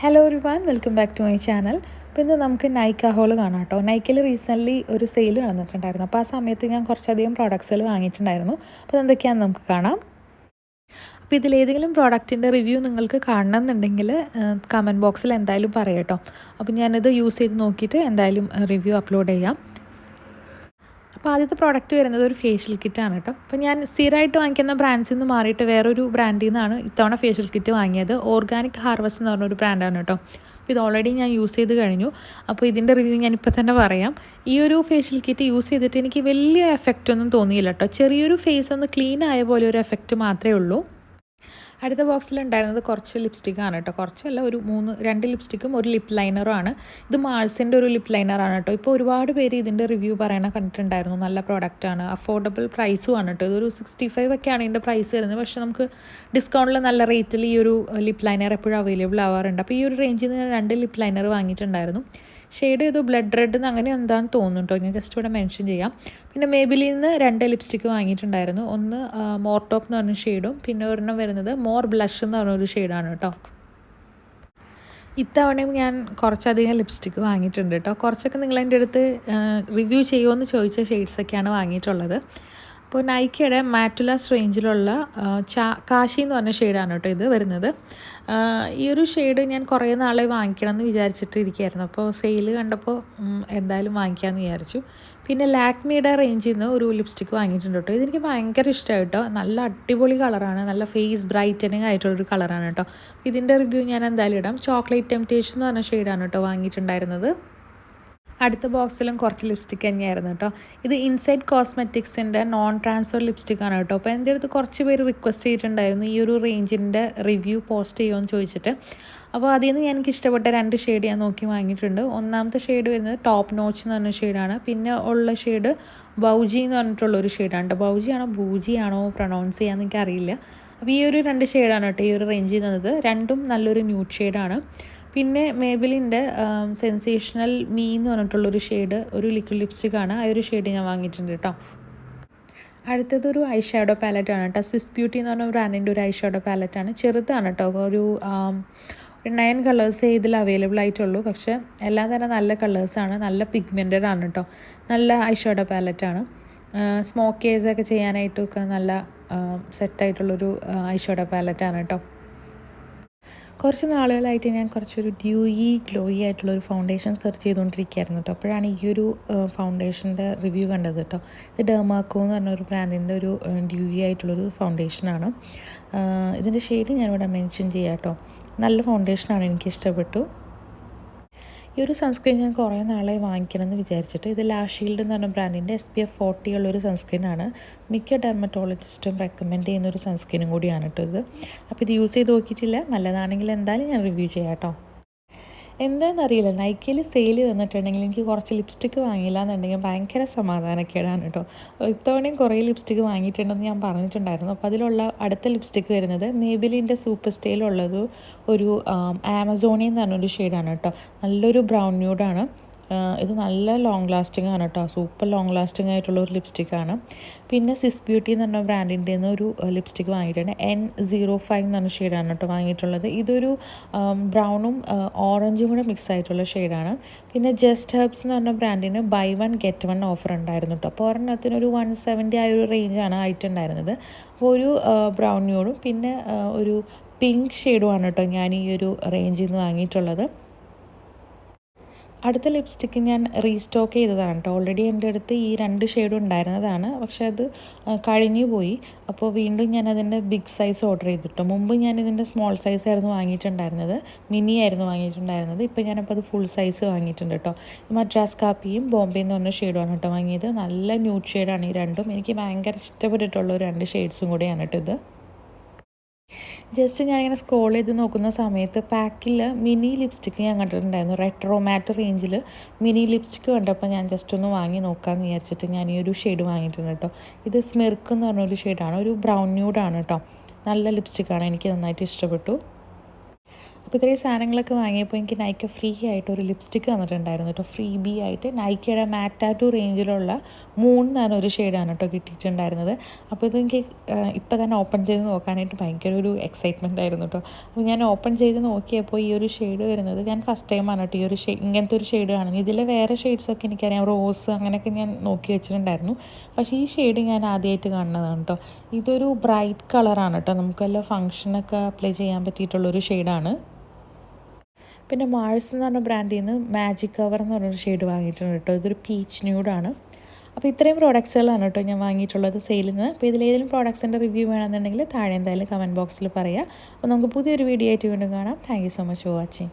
Hello everyone, welcome back to my channel. അപ്പോൾ ഇന്ന് നമുക്ക് നൈക്ക ഹോൾ കാണാം കേട്ടോ. നൈക്കയിൽ റീസെൻ്റ്ലി ഒരു സെയിൽ നടന്നിട്ടുണ്ടായിരുന്നു. അപ്പോൾ ആ സമയത്ത് ഞാൻ കുറച്ചധികം പ്രോഡക്ട്സുകൾ വാങ്ങിയിട്ടുണ്ടായിരുന്നു. അപ്പോൾ എന്തൊക്കെയാണെന്ന് നമുക്ക് കാണാം. അപ്പോൾ ഇതിലേതെങ്കിലും പ്രോഡക്റ്റിൻ്റെ റിവ്യൂ നിങ്ങൾക്ക് കാണണം എന്നുണ്ടെങ്കിൽ കമൻറ്റ് ബോക്സിൽ എന്തായാലും പറയാം കേട്ടോ. അപ്പോൾ ഞാനിത് യൂസ് ചെയ്ത് നോക്കിയിട്ട് എന്തായാലും റിവ്യൂ അപ്ലോഡ് ചെയ്യാം. അപ്പോൾ ആദ്യത്തെ പ്രോഡക്റ്റ് വരുന്നത് ഒരു ഫേഷ്യൽ കിറ്റാണ് കേട്ടോ. അപ്പോൾ ഞാൻ സ്ഥിരമായിട്ട് വാങ്ങിക്കുന്ന ബ്രാൻഡ്സിൽ നിന്ന് മാറിയിട്ട് വേറൊരു ബ്രാൻഡിൽ നിന്നാണ് ഇത്തവണ ഫേഷ്യൽ കിറ്റ് വാങ്ങിയത്. ഓർഗാനിക് ഹാർവസ്റ്റ് എന്ന് പറഞ്ഞൊരു ബ്രാൻഡാണ് കേട്ടോ. അപ്പോൾ ഇത് ഓൾറെഡി ഞാൻ യൂസ് ചെയ്ത് കഴിഞ്ഞു. അപ്പോൾ ഇതിൻ്റെ റിവ്യൂ ഞാനിപ്പോൾ തന്നെ പറയാം. ഈ ഒരു ഫേഷ്യൽ കിറ്റ് യൂസ് ചെയ്തിട്ട് എനിക്ക് വലിയ എഫക്റ്റ് ഒന്നും തോന്നിയില്ല കേട്ടോ. ചെറിയൊരു ഫേസ് ഒന്ന് ക്ലീൻ ആയ പോലെ ഒരു എഫക്റ്റ് മാത്രമേ ഉള്ളൂ. അടുത്ത ബോക്സിലുണ്ടായിരുന്നത് കുറച്ച് ലിപ്സ്റ്റിക്കാണ് കേട്ടോ. കുറച്ചല്ല, ഒരു 2 ലിപ്സ്റ്റിക്കും ഒരു ലിപ്പ് ലൈനറും ആണ്. ഇത് മാൾസിൻ്റെ ഒരു ലിപ്പ് ലൈനറാണ് കേട്ടോ. ഇപ്പോൾ ഒരുപാട് പേര് ഇതിൻ്റെ റിവ്യൂ പറയണ കണ്ടിട്ടുണ്ടായിരുന്നു. നല്ല പ്രോഡക്റ്റാണ്, അഫോർഡബിൾ പ്രൈസും ആണ് കേട്ടോ. ഇതൊരു 65 ഒക്കെയാണ് ഇതിൻ്റെ പ്രൈസ് വരുന്നത്. പക്ഷേ നമുക്ക് ഡിസ്കൗണ്ടിൽ നല്ല റേറ്റിൽ ഈ ഒരു ലിപ്പ് ലൈനർ എപ്പോഴും അവൈലബിൾ ആവാറുണ്ട്. അപ്പോൾ ഈ ഒരു റേഞ്ചിൽ നിന്ന് 2 ലിപ്പ് ലൈനർ വാങ്ങിയിട്ടുണ്ടായിരുന്നു. ഷെയ്ഡ് ചെയ്തു ബ്ലഡ് റെഡ് എന്ന് അങ്ങനെ എന്താണെന്ന് തോന്നുന്നു കേട്ടോ. ഞാൻ ജസ്റ്റ് ഇവിടെ മെൻഷൻ ചെയ്യാം. പിന്നെ മേബിലിൽ നിന്ന് 2 ലിപ്സ്റ്റിക്ക് വാങ്ങിയിട്ടുണ്ടായിരുന്നു. ഒന്ന് മോർ ടോപ്പ് എന്ന് പറഞ്ഞ ഷെയ്ഡും പിന്നെ ഒരെണ്ണം വരുന്നത് മോർ ബ്ലഷ് എന്ന് പറഞ്ഞൊരു ഷെയ്ഡാണ് കേട്ടോ. ഇത്തവണയും ഞാൻ കുറച്ചധികം ലിപ്സ്റ്റിക്ക് വാങ്ങിയിട്ടുണ്ട് കേട്ടോ. കുറച്ചൊക്കെ നിങ്ങളെൻ്റെ അടുത്ത് റിവ്യൂ ചെയ്യുമോ എന്ന് ചോദിച്ച ഷെയ്ഡ്സൊക്കെയാണ് വാങ്ങിയിട്ടുള്ളത്. അപ്പോൾ നൈക്കയുടെ മാറ്റുലാസ് റേഞ്ചിലുള്ള കാശി എന്ന് പറഞ്ഞ ഷെയ്ഡാണ് കേട്ടോ ഇത് വരുന്നത്. ഈ ഒരു ഷെയ്ഡ് ഞാൻ കുറേ നാളെ വാങ്ങിക്കണം എന്ന് വിചാരിച്ചിട്ട് ഇരിക്കുകയായിരുന്നു. അപ്പോൾ സെയിൽ കണ്ടപ്പോൾ എന്തായാലും വാങ്ങിക്കാമെന്ന് വിചാരിച്ചു. പിന്നെ ലാക്മിയുടെ റേഞ്ചിൽ നിന്ന് ഒരു ലിപ്സ്റ്റിക്ക് വാങ്ങിയിട്ടുണ്ട് കേട്ടോ. ഇതെനിക്ക് ഭയങ്കര ഇഷ്ടമായി കേട്ടോ. നല്ല അടിപൊളി കളറാണ്, നല്ല ഫേസ് ബ്രൈറ്റനിങ് ആയിട്ടുള്ളൊരു കളറാണ് കേട്ടോ. ഇതിൻ്റെ റിവ്യൂ ഞാൻ എന്തായാലും ഇടാം. ചോക്ലേറ്റ് ടെംപ്റ്റേഷൻ എന്ന് പറഞ്ഞ ഷെയ്ഡാണ് കേട്ടോ വാങ്ങിയിട്ടുണ്ടായിരുന്നത്. അടുത്ത ബോക്സിലും കുറച്ച് ലിപ്സ്റ്റിക്ക് തന്നെയായിരുന്നു കേട്ടോ. ഇത് ഇൻസൈഡ് കോസ്മെറ്റിക്സിൻ്റെ നോൺ ട്രാൻസ്ഫർ ലിപ്സ്റ്റിക്കാണ് കേട്ടോ. അപ്പോൾ എൻ്റെ അടുത്ത് കുറച്ച് പേര് റിക്വസ്റ്റ് ചെയ്തിട്ടുണ്ടായിരുന്നു ഈ ഒരു റേഞ്ചിൻ്റെ റിവ്യൂ പോസ്റ്റ് ചെയ്യുമെന്ന് ചോദിച്ചിട്ട്. അപ്പോൾ അതിൽ നിന്ന് എനിക്ക് ഇഷ്ടപ്പെട്ട 2 ഷെയ്ഡ് ഞാൻ നോക്കി വാങ്ങിയിട്ടുണ്ട്. ഒന്നാമത്തെ ഷെയ്ഡ് വരുന്നത് ടോപ്പ് നോച്ച് എന്ന് പറഞ്ഞ ഷെയ്ഡാണ്. പിന്നെ ഉള്ള ഷെയ്ഡ് ബൗജി എന്ന് പറഞ്ഞിട്ടുള്ളൊരു ഷെയ്ഡാണ്. ബൗജിയാണോ ബൂജിയാണോ പ്രൊണൗൺസ് ചെയ്യാമെന്ന് എനിക്കറിയില്ല. അപ്പോൾ ഈ ഒരു 2 ഷെയ്ഡാണ് കേട്ടോ ഈ ഒരു റേഞ്ചിൽ നിന്നത്. രണ്ടും നല്ലൊരു ന്യൂഡ് ഷെയ്ഡാണ്. പിന്നെ മേബിലിൻ്റെ സെൻസേഷണൽ മീ എന്ന് പറഞ്ഞിട്ടുള്ളൊരു ഷെയ്ഡ്, ഒരു ലിക്വിഡ് ലിപ്സ്റ്റിക്കാണ്. ആ ഒരു ഷെയ്ഡ് ഞാൻ വാങ്ങിയിട്ടുണ്ട് കേട്ടോ. അടുത്തതൊരു ഐ ഷാഡോ പാലറ്റാണ് കേട്ടോ. സ്വിസ് ബ്യൂട്ടി എന്ന് പറഞ്ഞ ബ്രാൻഡിൻ്റെ ഒരു ഐ ഷാഡോ പാലറ്റാണ്. ചെറുതാണ് കേട്ടോ. ഒരു 9 കളേഴ്സേ ഇതിൽ അവൈലബിൾ ആയിട്ടുള്ളൂ. പക്ഷേ എല്ലാം തന്നെ നല്ല കളേഴ്സാണ്, നല്ല പിഗ്മെൻറ്റഡ് ആണ് കേട്ടോ. നല്ല ഐ ഷാഡോ പാലറ്റാണ്. സ്മോക്കേഴ്സൊക്കെ ചെയ്യാനായിട്ടൊക്കെ നല്ല സെറ്റായിട്ടുള്ളൊരു ഐ ഷാഡോ പാലറ്റാണ് കേട്ടോ. കുറച്ച് നാളുകളായിട്ട് ഞാൻ കുറച്ചൊരു ഗ്ലോയി ആയിട്ടുള്ളൊരു ഫൗണ്ടേഷൻ സെർച്ച് ചെയ്തുകൊണ്ടിരിക്കുകയായിരുന്നു കേട്ടോ. അപ്പോഴാണ് ഈ ഒരു ഫൗണ്ടേഷൻ്റെ റിവ്യൂ കണ്ടത് കേട്ടോ. ഇത് ഡെർമാക്കോ എന്ന് പറഞ്ഞൊരു ബ്രാൻഡിൻ്റെ ഒരു ഡ്യൂയി ആയിട്ടുള്ളൊരു ഫൗണ്ടേഷനാണ്. ഇതിൻ്റെ ഷെയ്ഡ് ഞാനിവിടെ മെൻഷൻ ചെയ്യാം കേട്ടോ. നല്ല ഫൗണ്ടേഷനാണ്, എനിക്കിഷ്ടപ്പെട്ടു. ഈ ഒരു സൺസ്ക്രീൻ ഞാൻ കുറേ നാളായി വാങ്ങിക്കണമെന്ന് വിചാരിച്ചിട്ട്. ഇത് ലാഷീൽഡ് എന്ന് പറഞ്ഞ ബ്രാൻഡിൻ്റെ SPF 40 ഉള്ളൊരു സൺസ്ക്രീനാണ്. മിക്ക ഡെർമറ്റോളജിസ്റ്റും റെക്കമെൻഡ് ചെയ്യുന്നൊരു സൺസ്ക്രീനും കൂടിയാണ് കേട്ടോ ഇത്. അപ്പോൾ ഇത് യൂസ് ചെയ്ത് നോക്കിയിട്ടില്ല. നല്ലതാണെങ്കിൽ എന്തായാലും ഞാൻ റിവ്യൂ ചെയ്യാം കേട്ടോ. എന്താണെന്നറിയില്ല, നൈക്കയിൽ സെയിൽ വന്നിട്ടുണ്ടെങ്കിൽ എനിക്ക് കുറച്ച് ലിപ്സ്റ്റിക്ക് വാങ്ങിയില്ല എന്നുണ്ടെങ്കിൽ ഭയങ്കര സമാധാനക്കേടാണ് കേട്ടോ. ഇത്തവണയും കുറേ ലിപ്സ്റ്റിക്ക് വാങ്ങിയിട്ടുണ്ടെന്ന് ഞാൻ പറഞ്ഞിട്ടുണ്ടായിരുന്നു. അപ്പോൾ അതിലുള്ള അടുത്ത ലിപ്സ്റ്റിക്ക് വരുന്നത് മേബിലിൻ്റെ സൂപ്പർ സ്റ്റൈലുള്ളത് ഒരു ആമസോണിയ എന്ന് പറഞ്ഞൊരു ഷെയ്ഡാണ് കേട്ടോ. നല്ലൊരു ബ്രൗൺ ന്യൂഡാണ്. ഇത് നല്ല ലോങ് ലാസ്റ്റിംഗ് ആണ് കേട്ടോ. സൂപ്പർ ലോങ് ലാസ്റ്റിംഗ് ആയിട്ടുള്ള ഒരു ലിപ്സ്റ്റിക്കാണ്. പിന്നെ സിസ് ബ്യൂട്ടി എന്ന് പറഞ്ഞ ബ്രാൻഡിൻ്റെ ഒരു ലിപ്സ്റ്റിക്ക് വാങ്ങിയിട്ടുണ്ട്. N05 എന്ന് പറഞ്ഞ ഷെയ്ഡാണ് കേട്ടോ വാങ്ങിയിട്ടുള്ളത്. ഇതൊരു ബ്രൗണും ഓറഞ്ചും കൂടെ മിക്സ് ആയിട്ടുള്ള ഷെയ്ഡാണ്. പിന്നെ ജസ്റ്റ് ഹെർബ്സ് എന്ന് പറഞ്ഞ ബ്രാൻഡിന് buy 1 get 1 ഓഫർ ഉണ്ടായിരുന്നു കേട്ടോ. അപ്പോൾ ഒരെണ്ണത്തിനൊരു 170 ആ ഒരു റേഞ്ചാണ് ആയിട്ടുണ്ടായിരുന്നത്. അപ്പോൾ ഒരു ബ്രൗൺ ന്യൂഡും പിന്നെ ഒരു പിങ്ക് ഷെയ്ഡുമാണ് കേട്ടോ ഞാൻ ഈ ഒരു റേഞ്ചിൽ നിന്ന് വാങ്ങിയിട്ടുള്ളത്. അടുത്ത ലിപ്സ്റ്റിക്ക് ഞാൻ റീസ്റ്റോക്ക് ചെയ്തതാണ് കേട്ടോ. ഓൾറെഡി എൻ്റെ അടുത്ത് ഈ 2 ഷെയ്ഡും ഉണ്ടായിരുന്നതാണ്. പക്ഷേ അത് കഴിഞ്ഞു പോയി. അപ്പോൾ വീണ്ടും ഞാൻ അതിൻ്റെ ബിഗ് സൈസ് ഓർഡർ ചെയ്തിട്ടോ. മുമ്പ് ഞാൻ ഇതിൻ്റെ സ്മോൾ സൈസ് ആയിരുന്നു വാങ്ങിയിട്ടുണ്ടായിരുന്നത്, മിനി ആയിരുന്നു വാങ്ങിയിട്ടുണ്ടായിരുന്നത്. ഇപ്പോൾ ഞാനപ്പോൾ അത് ഫുൾ സൈസ് വാങ്ങിയിട്ടുണ്ട് കേട്ടോ. മദ്രാസ് കാപ്പിയും ബോംബെ എന്ന് പറഞ്ഞ ഷെയ്ഡുമാണ് കേട്ടോ വാങ്ങിയത്. നല്ല ന്യൂഡ് ഷെയ്ഡാണ് ഈ രണ്ടും. എനിക്ക് ഭയങ്കര ഇഷ്ടപ്പെട്ടിട്ടുള്ള 2 ഷെയ്ഡ്സും കൂടെയാണ് കേട്ടോ ഇത്. ജസ്റ്റ് ഞാനിങ്ങനെ സ്ക്രോൾ ചെയ്ത് നോക്കുന്ന സമയത്ത് പാക്കിൽ മിനി ലിപ്സ്റ്റിക്ക് ഞാൻ കണ്ടിട്ടുണ്ടായിരുന്നു. റെട്രോ മാറ്റ് റേഞ്ചിൽ മിനി ലിപ്സ്റ്റിക്ക് കണ്ടപ്പോൾ ഞാൻ ജസ്റ്റ് ഒന്ന് വാങ്ങി നോക്കാമെന്ന് വിചാരിച്ചിട്ട് ഞാൻ ഈ ഒരു ഷെയ്ഡ് വാങ്ങിയിട്ടുണ്ട് കേട്ടോ. ഇത് സ്മിർക്ക് എന്ന് പറഞ്ഞൊരു ഷെയ്ഡാണ്. ഒരു ബ്രൗൺ ന്യൂഡാണ് കേട്ടോ. നല്ല ലിപ്സ്റ്റിക്കാണ്, എനിക്ക് നന്നായിട്ട് ഇഷ്ടപ്പെട്ടു. അപ്പോൾ ഇത്രയും സാധനങ്ങളൊക്കെ വാങ്ങിയപ്പോൾ എനിക്ക് നൈക്ക ഫ്രീ ആയിട്ട് ഒരു ലിപ്സ്റ്റിക്ക് തന്നിട്ടുണ്ടായിരുന്നു കേട്ടോ. ഫ്രീ ബി ആയിട്ട് നൈക്കയുടെ മാറ്റാറ്റു റേഞ്ചിലുള്ള മൂൺ എന്നാണ് ഒരു ഷെയ്ഡാണ് കേട്ടോ കിട്ടിയിട്ടുണ്ടായിരുന്നത്. അപ്പോൾ ഇതെനിക്ക് ഇപ്പോൾ തന്നെ ഓപ്പൺ ചെയ്ത് നോക്കാനായിട്ട് ഭയങ്കര ഒരു എക്സൈറ്റ്മെൻ്റ് ആയിരുന്നു കേട്ടോ. അപ്പോൾ ഞാൻ ഓപ്പൺ ചെയ്ത് നോക്കിയപ്പോൾ ഈ ഒരു ഷെയ്ഡ് വരുന്നത് ഞാൻ ഫസ്റ്റ് ടൈമാണ് കേട്ടോ ഈ ഒരു ഇങ്ങനത്തെ ഒരു ഷെയ്ഡ് കാണുന്നത്. ഇതിലെ വേറെ ഷെയ്ഡ്സൊക്കെ എനിക്കറിയാം, റോസ് അങ്ങനെയൊക്കെ ഞാൻ നോക്കി വെച്ചിട്ടുണ്ടായിരുന്നു. പക്ഷേ ഈ ഷെയ്ഡ് ഞാൻ ആദ്യമായിട്ട് കാണുന്നതാണ് കേട്ടോ. ഇതൊരു ബ്രൈറ്റ് കളറാണ് കേട്ടോ, നമുക്ക് വല്ല ഫങ്ഷനൊക്കെ അപ്ലൈ ചെയ്യാൻ പറ്റിയിട്ടുള്ളൊരു ഷെയ്ഡാണ്. പിന്നെ മാഴ്സ് എന്ന് പറഞ്ഞ ബ്രാൻഡിൽ നിന്ന് മാജിക് കവർ എന്ന് പറഞ്ഞൊരു ഷെയ്ഡ് വാങ്ങിയിട്ടുണ്ട് കേട്ടോ. ഇതൊരു പീച്ച് ന്യൂഡാണ്. അപ്പോൾ ഇത്രയും പ്രോഡക്റ്റ്സുകളാണ് കേട്ടോ ഞാൻ വാങ്ങിയിട്ടുള്ളത് സെയിലിൽ നിന്ന്. അപ്പോൾ ഇതിലേതെങ്കിലും പ്രോഡക്ട്സിൻ്റെ റിവ്യൂ വേണമെന്നുണ്ടെങ്കിൽ താഴെ എന്തായാലും കമൻറ്റ് ബോക്സിൽ പറയാം. അപ്പോൾ നമുക്ക് പുതിയൊരു വീഡിയോ ആയിട്ട് വീണ്ടും കാണാം. Thank you so much for watching.